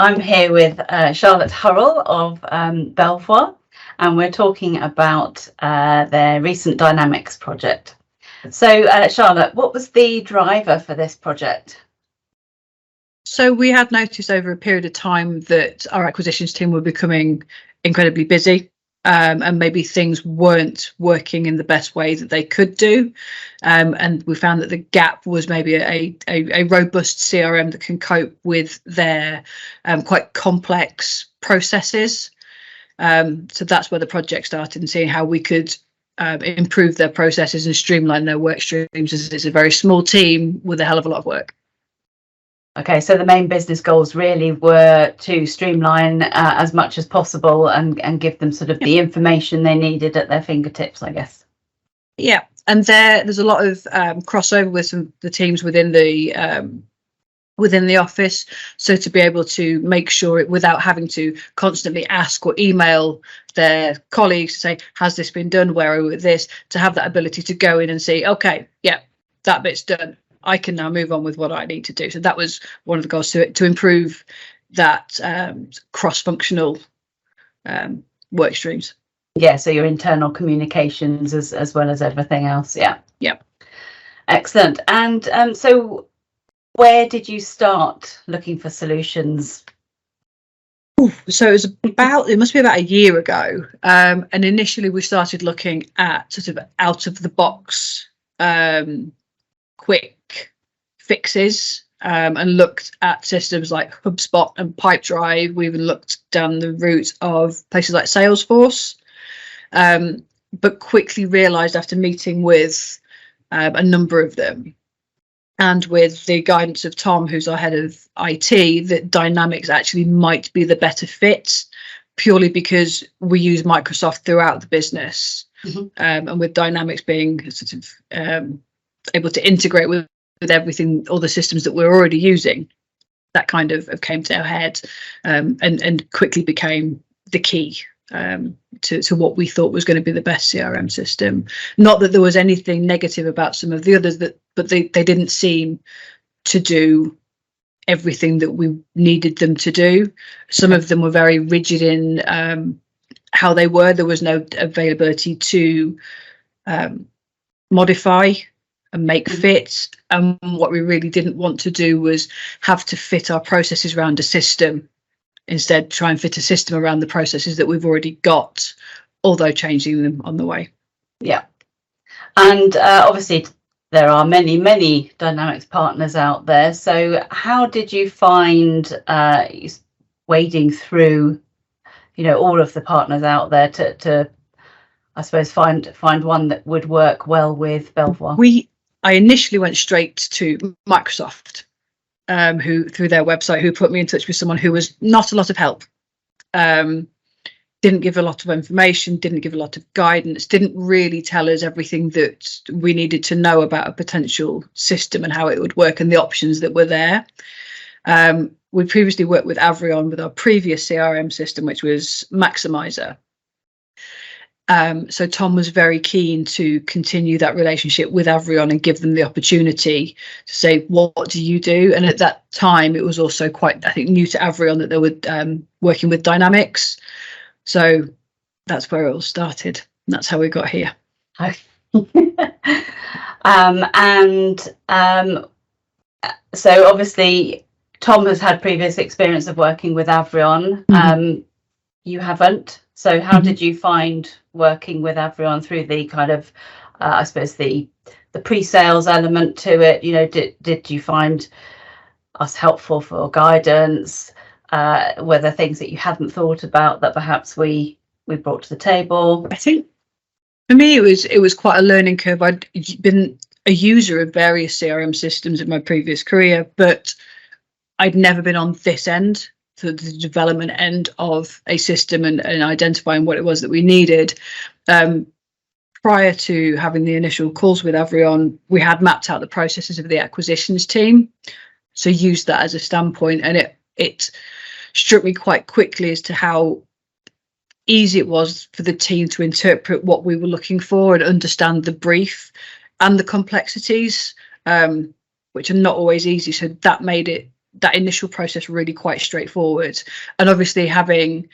I'm here with Charlotte Hurrell of Belvoir, and we're talking about their recent Dynamics project. So, Charlotte, what was the driver for this project? So we had noticed over a period of time that our acquisitions team were becoming incredibly busy, and maybe things weren't working in the best way that they could do. And we found that the gap was maybe a robust CRM that can cope with their quite complex processes. So that's where the project started, and seeing how we could improve their processes and streamline their work streams, as it's a very small team with a hell of a lot of work. Okay, so the main business goals really were to streamline as much as possible and give them sort of the information they needed at their fingertips, I guess. Yeah, and there's a lot of crossover with the teams within the office. So to be able to make sure it, without having to constantly ask or email their colleagues to say, has this been done? Where are we with this? To have that ability to go in and see, okay, yeah, that bit's done. I can now move on with what I need to do. So that was one of the goals, to improve that cross-functional work streams. Yeah, so your internal communications as well as everything else. Yeah. Yeah. Excellent. And so where did you start looking for solutions? So it must be about a year ago. And initially we started looking at sort of out of the box quick fixes, and looked at systems like HubSpot and Pipedrive. We even looked down the route of places like Salesforce, but quickly realised after meeting with a number of them, and with the guidance of Tom, who's our head of IT, that Dynamics actually might be the better fit, purely because we use Microsoft throughout the business. Mm-hmm. And with Dynamics being sort of able to integrate with everything, all the systems that we're already using, that kind of came to our head, and quickly became the key to what we thought was going to be the best CRM system. Not that there was anything negative about some of the others, but they didn't seem to do everything that we needed them to do. Some of them were very rigid in how they were. There was no availability to modify and make fits, and what we really didn't want to do was have to fit our processes around a system. Instead, try and fit a system around the processes that we've already got, although changing them on the way. Yeah, and obviously there are many Dynamics partners out there. So how did you find wading through, all of the partners out there to I suppose find one that would work well with Belvoir? I initially went straight to Microsoft, who, through their website, who put me in touch with someone who was not a lot of help, didn't give a lot of information, didn't give a lot of guidance, didn't really tell us everything that we needed to know about a potential system and how it would work and the options that were there. We previously worked with Avrion with our previous CRM system, which was Maximizer. So Tom was very keen to continue that relationship with Avrion and give them the opportunity to say, what do you do? And at that time, it was also quite, I think, new to Avrion that they were working with Dynamics. So that's where it all started. And that's how we got here. So obviously, Tom has had previous experience of working with Avrion. Mm-hmm. You haven't. So how did you find working with Avrion through the kind of, I suppose, the pre-sales element to it? Did you find us helpful for guidance? Were there things that you hadn't thought about that perhaps we brought to the table? I think for me it was quite a learning curve. I'd been a user of various CRM systems in my previous career, but I'd never been on this end, the development end of a system and identifying what it was that we needed. Prior to having the initial calls with Avrion, we had mapped out the processes of the acquisitions team, so used that as a standpoint, and it struck me quite quickly as to how easy it was for the team to interpret what we were looking for and understand the brief and the complexities, which are not always easy. So that made it that initial process really quite straightforward. And obviously, having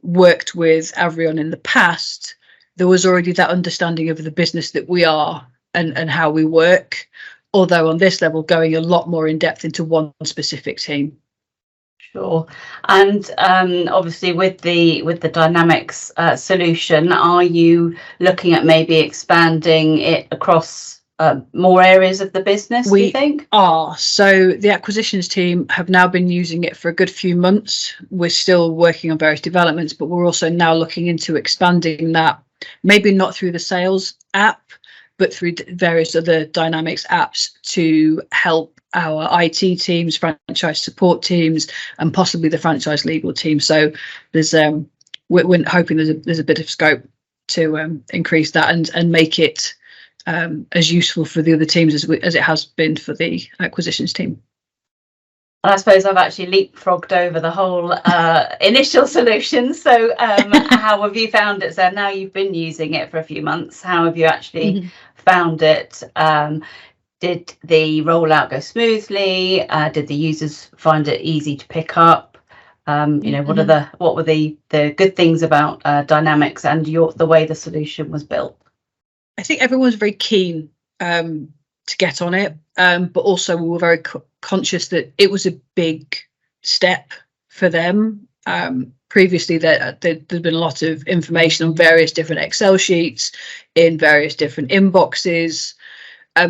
worked with Avrion in the past, there was already that understanding of the business that we are and how we work, although on this level going a lot more in depth into one specific team. Sure. And obviously with the Dynamics solution, are you looking at maybe expanding it across more areas of the business, do you think? So the acquisitions team have now been using it for a good few months. We're still working on various developments, but we're also now looking into expanding that, maybe not through the sales app, but through various other Dynamics apps to help our IT teams, franchise support teams, and possibly the franchise legal team. So there's we're hoping there's a bit of scope to increase that and make it as useful for the other teams as it has been for the acquisitions team. And I suppose I've actually leapfrogged over the whole initial solution. So how have you found it? So now you've been using it for a few months. How have you actually found it? Did the rollout go smoothly? Did the users find it easy to pick up? What were the good things about Dynamics and the way the solution was built? I think everyone was very keen to get on it, but also we were very conscious that it was a big step for them. Previously, there'd been a lot of information on various different Excel sheets in various different inboxes.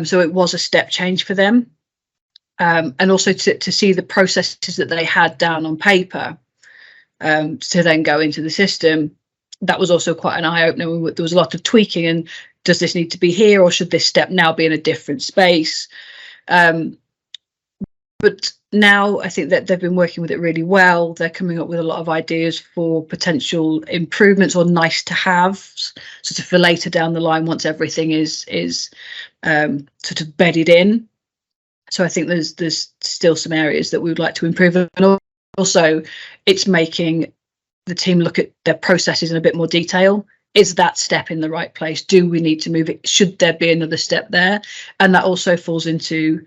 So it was a step change for them. And also to see the processes that they had down on paper to then go into the system, that was also quite an eye-opener. There was a lot of tweaking, and does this need to be here, or should this step now be in a different space? But now I think that they've been working with it really well. They're coming up with a lot of ideas for potential improvements or nice to have, sort of for later down the line once everything is sort of bedded in. So I think there's still some areas that we would like to improve, and also it's making the team look at their processes in a bit more detail. Is that step in the right place? Do we need to move it? Should there be another step there? And that also falls into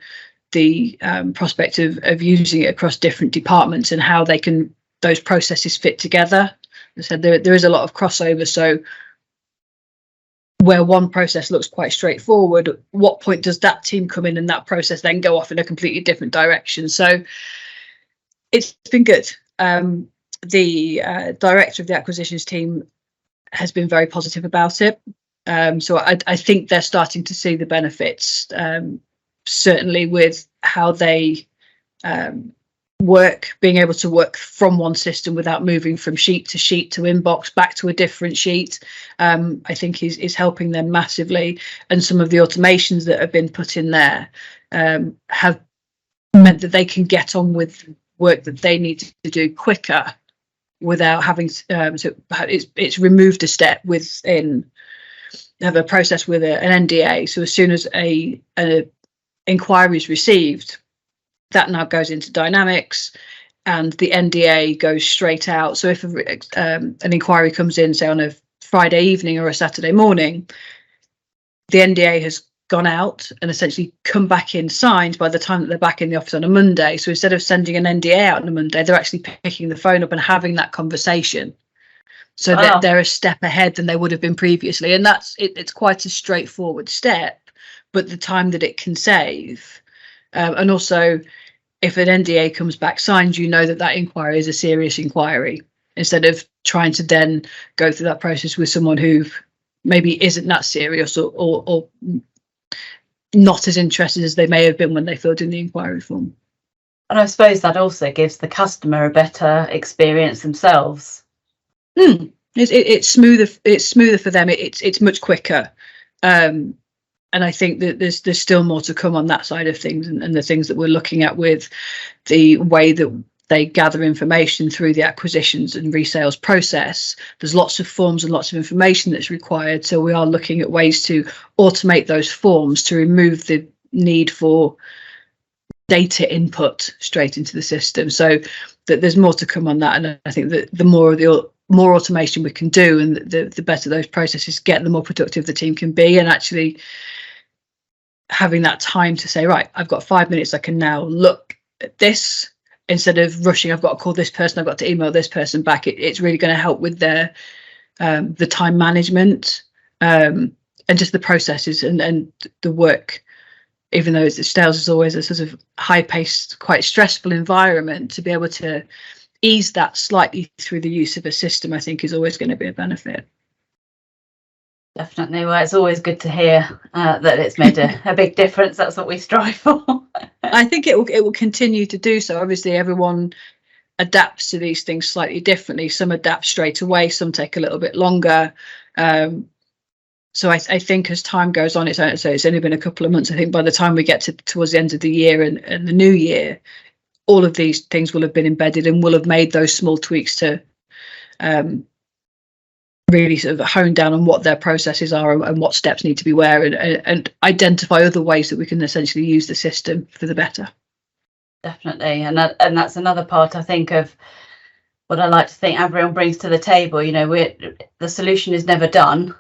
the prospect of using it across different departments and how those processes fit together. As I said, there is a lot of crossover. So where one process looks quite straightforward, what point does that team come in and that process then go off in a completely different direction? So it's been good. The director of the acquisitions team has been very positive about it. So I think they're starting to see the benefits, certainly with how they work, being able to work from one system without moving from sheet to inbox back to a different sheet. I think is helping them massively. And some of the automations that have been put in there have meant that they can get on with work that they need to do quicker without having so it's removed a step within have a process with an NDA. So as soon as an inquiry is received, that now goes into Dynamics and the NDA goes straight out. So if an inquiry comes in, say on a Friday evening or a Saturday morning, the NDA has gone out and essentially come back in signed by the time that they're back in the office on a Monday. So instead of sending an NDA out on a Monday, they're actually picking the phone up and having that conversation. So that they're a step ahead than they would have been previously. And it's quite a straightforward step, but the time that it can save. And also, if an NDA comes back signed, you know that inquiry is a serious inquiry, instead of trying to then go through that process with someone who maybe isn't that serious or not as interested as they may have been when they filled in the inquiry form. And I suppose that also gives the customer a better experience themselves. It's smoother. It's smoother for them. It's much quicker. And I think that there's still more to come on that side of things, and the things that we're looking at with the way that they gather information through the acquisitions and resales process. There's lots of forms and lots of information that's required. So we are looking at ways to automate those forms to remove the need for data input straight into the system. So that there's more to come on that. And I think that the more automation we can do, and the better those processes get, the more productive the team can be. And actually having that time to say, right, I've got 5 minutes, I can now look at this, instead of rushing, I've got to call this person, I've got to email this person back. It's really going to help with their the time management, and just the processes and the work. Even though sales is always a sort of high-paced, quite stressful environment, to be able to ease that slightly through the use of a system, I think, is always going to be a benefit. Definitely. Well, it's always good to hear that it's made a big difference. That's what we strive for. I think it will continue to do so. Obviously, everyone adapts to these things slightly differently. Some adapt straight away, some take a little bit longer. So I think as time goes on, it's only been a couple of months. I think by the time we get towards the end of the year and the new year, all of these things will have been embedded and will have made those small tweaks to really sort of hone down on what their processes are and what steps need to be where, and identify other ways that we can essentially use the system for the better. Definitely. And that's another part, I think, of what I like to think Avrion brings to the table. You know, the solution is never done.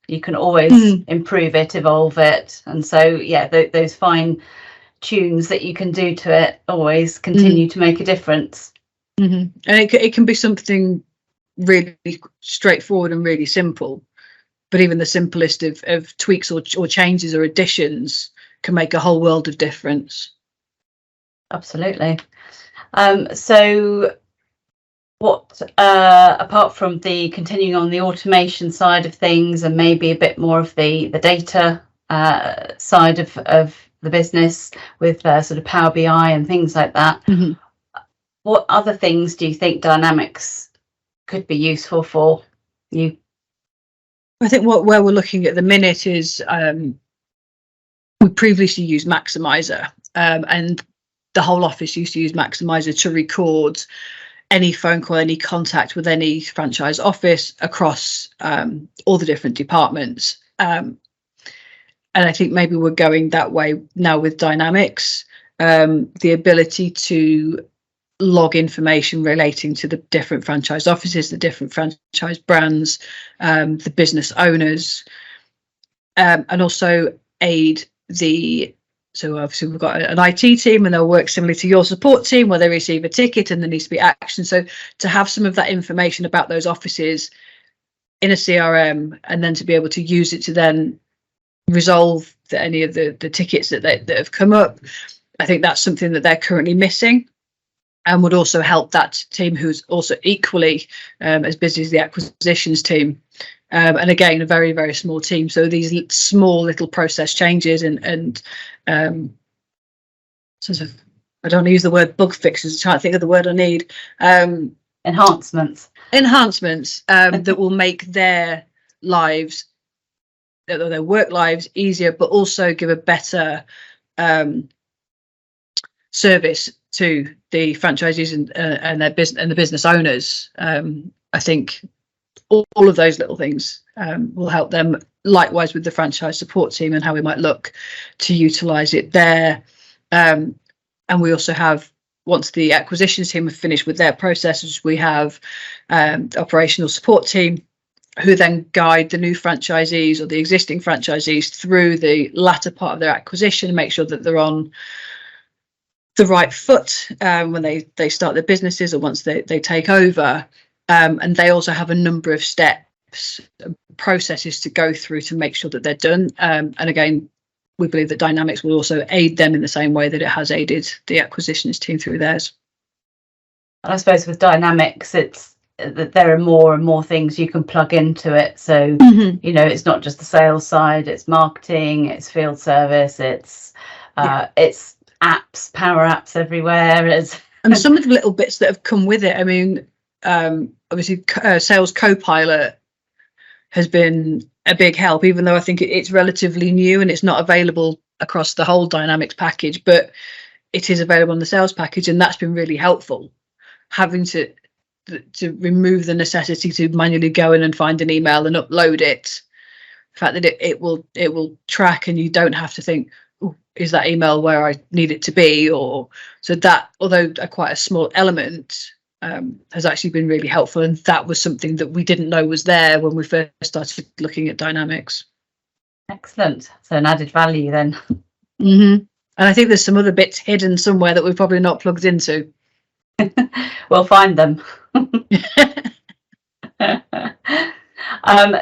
You can always improve it, evolve it. And so, yeah, those fine tunes that you can do to it always continue to make a difference. And it can be something really straightforward and really simple, but even the simplest of tweaks or changes or additions can make a whole world of difference. Absolutely. So what, apart from the continuing on the automation side of things and maybe a bit more of the data side of the business with sort of Power BI and things like that, what other things do you think Dynamics could be useful for you? I think where we're looking at the minute is we previously used Maximizer, and the whole office used to use Maximizer to record any phone call, any contact with any franchise office across all the different departments. And I think maybe we're going that way now with Dynamics, the ability to log information relating to the different franchise offices, the different franchise brands, the business owners, and also aid so obviously we've got an IT team and they'll work similarly to your support team where they receive a ticket and there needs to be action. So to have some of that information about those offices in a CRM and then to be able to use it to then resolve any of the tickets that have come up, I think that's something that they're currently missing and would also help that team who's also equally as busy as the acquisitions team. And again, a very, very small team. So these small little process changes and sort of, I don't want to use the word bug fixes, I can't think of the word I need. Enhancements that will make their lives, their work lives easier, but also give a better service to the franchisees and their business and the business owners. I think all of those little things will help them. Likewise with the franchise support team and how we might look to utilise it there. And we also have, once the acquisitions team have finished with their processes, we have operational support team who then guide the new franchisees or the existing franchisees through the latter part of their acquisition and make sure that they're on the right foot when they start their businesses or once they take over. And they also have a number of steps, processes to go through to make sure that they're done. And again, we believe that Dynamics will also aid them in the same way that it has aided the acquisitions team through theirs. I suppose with Dynamics, it's that there are more and more things you can plug into it. So, you know, it's not just the sales side, it's marketing, it's field service, it's apps, power apps everywhere. And some of the little bits that have come with it. I mean, obviously Sales Copilot has been a big help, even though I think it's relatively new and it's not available across the whole Dynamics package, but it is available in the sales package, and that's been really helpful. Having to remove the necessity to manually go in and find an email and upload it. The fact that it will track and you don't have to think, oh, is that email where I need it to be? Or so that, although quite a small element, has actually been really helpful, and that was something that we didn't know was there when we first started looking at Dynamics. Excellent. So an added value then. And I think there's some other bits hidden somewhere that we've probably not plugged into. We'll find them.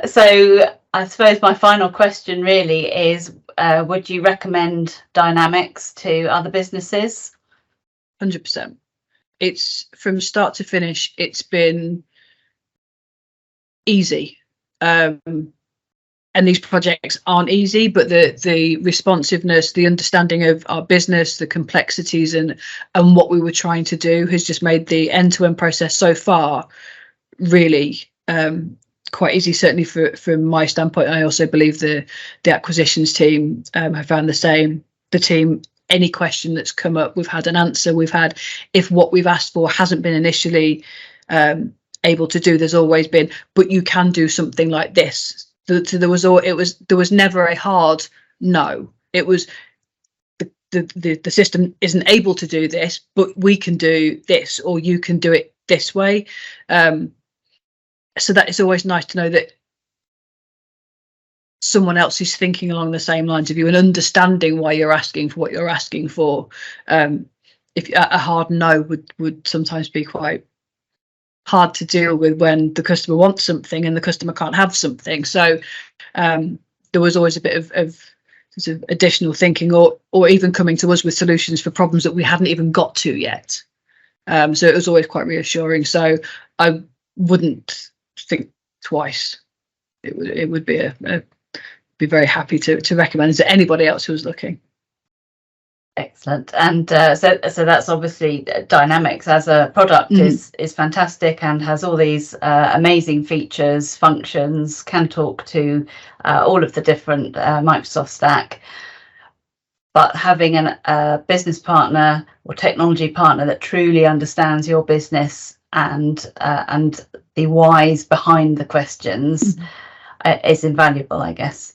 So I suppose my final question really is, would you recommend Dynamics to other businesses? 100%. It's from start to finish, it's been easy. And these projects aren't easy, but the responsiveness, the understanding of our business, the complexities and what we were trying to do has just made the end-to-end process so far really quite easy, certainly from my standpoint. I also believe the acquisitions team have found the same. The team, any question that's come up, we've had an answer. We've had, if what we've asked for hasn't been initially able to do, there's always been, but you can do something like this. There was never a hard no. It was the system isn't able to do this, but we can do this, or you can do it this way. So that it's always nice to know that someone else is thinking along the same lines of you and understanding why you're asking for what you're asking for. If a hard no would sometimes be quite hard to deal with when the customer wants something and the customer can't have something. So there was always a bit of sort of additional thinking, or even coming to us with solutions for problems that we hadn't even got to yet. So it was always quite reassuring. So I wouldn't think twice. It would be be very happy to recommend to anybody else who was looking. Excellent. And so that's obviously Dynamics as a product is fantastic and has all these amazing features, functions, can talk to all of the different Microsoft stack. But having a business partner or technology partner that truly understands your business and the whys behind the questions is invaluable, I guess.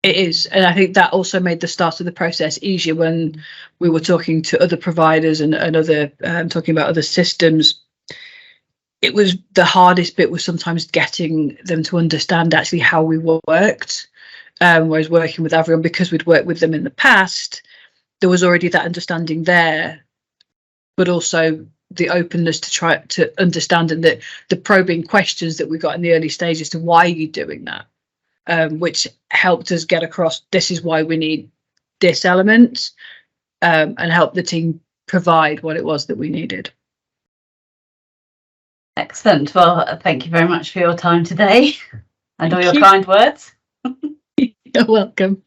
It is, and I think that also made the start of the process easier when we were talking to other providers and other talking about other systems. It was the hardest bit was sometimes getting them to understand actually how we worked. Whereas working with Avrion, because we'd worked with them in the past, there was already that understanding there, but also the openness to try to understand, and that the probing questions that we got in the early stages to why are you doing that. Which helped us get across, this is why we need this element, and help the team provide what it was that we needed. Excellent. Well, thank you very much for your time today and all your kind words. You're welcome.